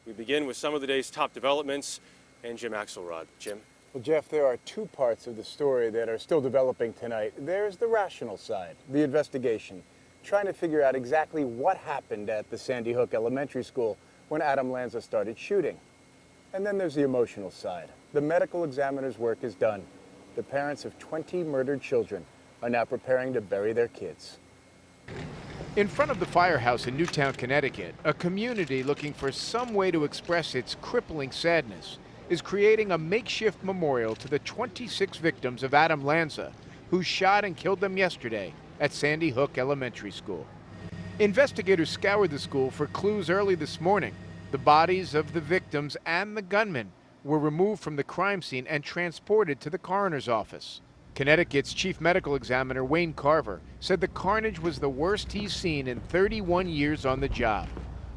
We begin with some of the day's top developments and Jim Axelrod. Jim? Well, Jeff, there are two parts of the story that are still developing tonight. There's the rational side, the investigation, trying to figure out exactly what happened at the Sandy Hook Elementary School when Adam Lanza started shooting. And then there's the emotional side. The medical examiner's work is done. The parents of 20 murdered children are now preparing to bury their kids. In front of the firehouse in Newtown, Connecticut, a community looking for some way to express its crippling sadness is creating a makeshift memorial to the 26 victims of Adam Lanza, who shot and killed them yesterday at Sandy Hook Elementary School. Investigators scoured the school for clues early this morning. The bodies of the victims and the gunman were removed from the crime scene and transported to the coroner's office. Connecticut's chief medical examiner, Wayne Carver, said the carnage was the worst he's seen in 31 years on the job.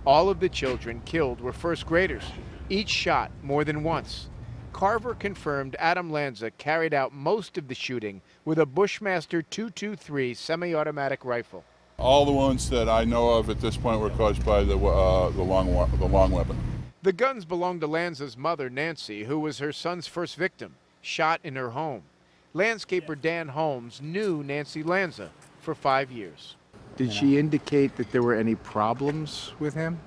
All of the children killed were first graders, each shot more than once. Carver confirmed Adam Lanza carried out most of the shooting with a Bushmaster .223 semi-automatic rifle. All the wounds that I know of at this point were caused by the long weapon. The guns belonged to Lanza's mother, Nancy, who was her son's first victim, shot in her home. Landscaper Dan Holmes knew Nancy Lanza for 5 years. Did she indicate that there were any problems with him?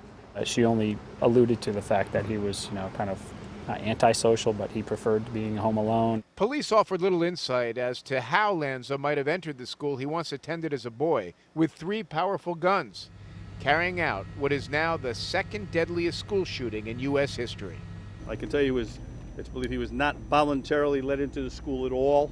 She only alluded to the fact that he was, kind of not antisocial, but he preferred being home alone. Police offered little insight as to how Lanza might have entered the school he once attended as a boy with 3 powerful guns, carrying out what is now the second deadliest school shooting in U.S. history. I can tell you it's believed he was not voluntarily let into the school at all,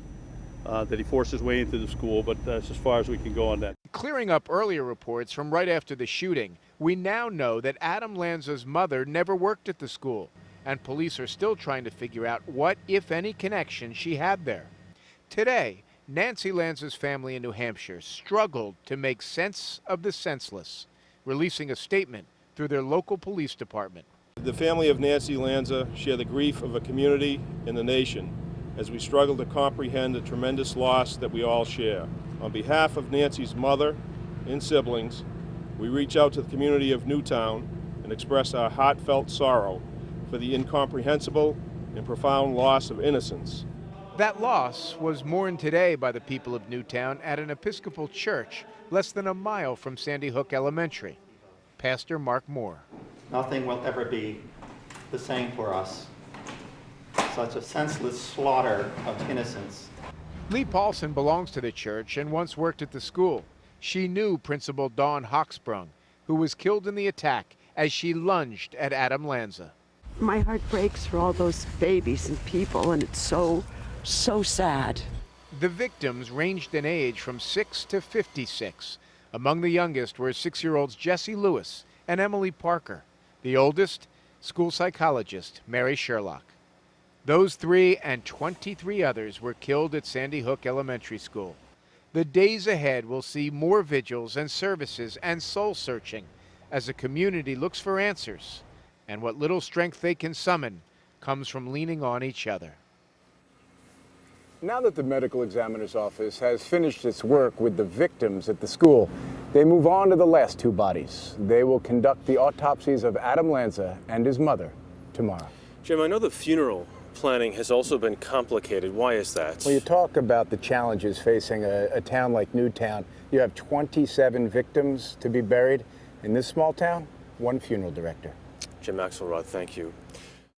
that he forced his way into the school, but that's as far as we can go on that. Clearing up earlier reports from right after the shooting, we now know that Adam Lanza's mother never worked at the school, and police are still trying to figure out what, if any, connection she had there. Today, Nancy Lanza's family in New Hampshire struggled to make sense of the senseless, releasing a statement through their local police department. The family of Nancy Lanza share the grief of a community and the nation as we struggle to comprehend the tremendous loss that we all share. On behalf of Nancy's mother and siblings, we reach out to the community of Newtown and express our heartfelt sorrow for the incomprehensible and profound loss of innocence. That loss was mourned today by the people of Newtown at an Episcopal church less than a mile from Sandy Hook Elementary. Pastor Mark Moore. Nothing will ever be the same for us. Such a senseless slaughter of innocents. Lee Paulson belongs to the church and once worked at the school. She knew Principal Dawn Hochsprung, who was killed in the attack as she lunged at Adam Lanza. My heart breaks for all those babies and people, and it's so sad. The victims ranged in age from 6 to 56. Among the youngest were 6-year-olds Jesse Lewis and Emily Parker. The oldest, school psychologist Mary Sherlock. Those 3 and 23 others were killed at Sandy Hook Elementary School. The days ahead will see more vigils and services and soul searching as the community looks for answers, and what little strength they can summon comes from leaning on each other. Now that the medical examiner's office has finished its work with the victims at the school, they move on to the last 2 bodies. They will conduct the autopsies of Adam Lanza and his mother tomorrow. Jim, I know the funeral planning has also been complicated. Why is that? Well, you talk about the challenges facing a town like Newtown. You have 27 victims to be buried. In this small town, 1 funeral director. Jim Axelrod, thank you.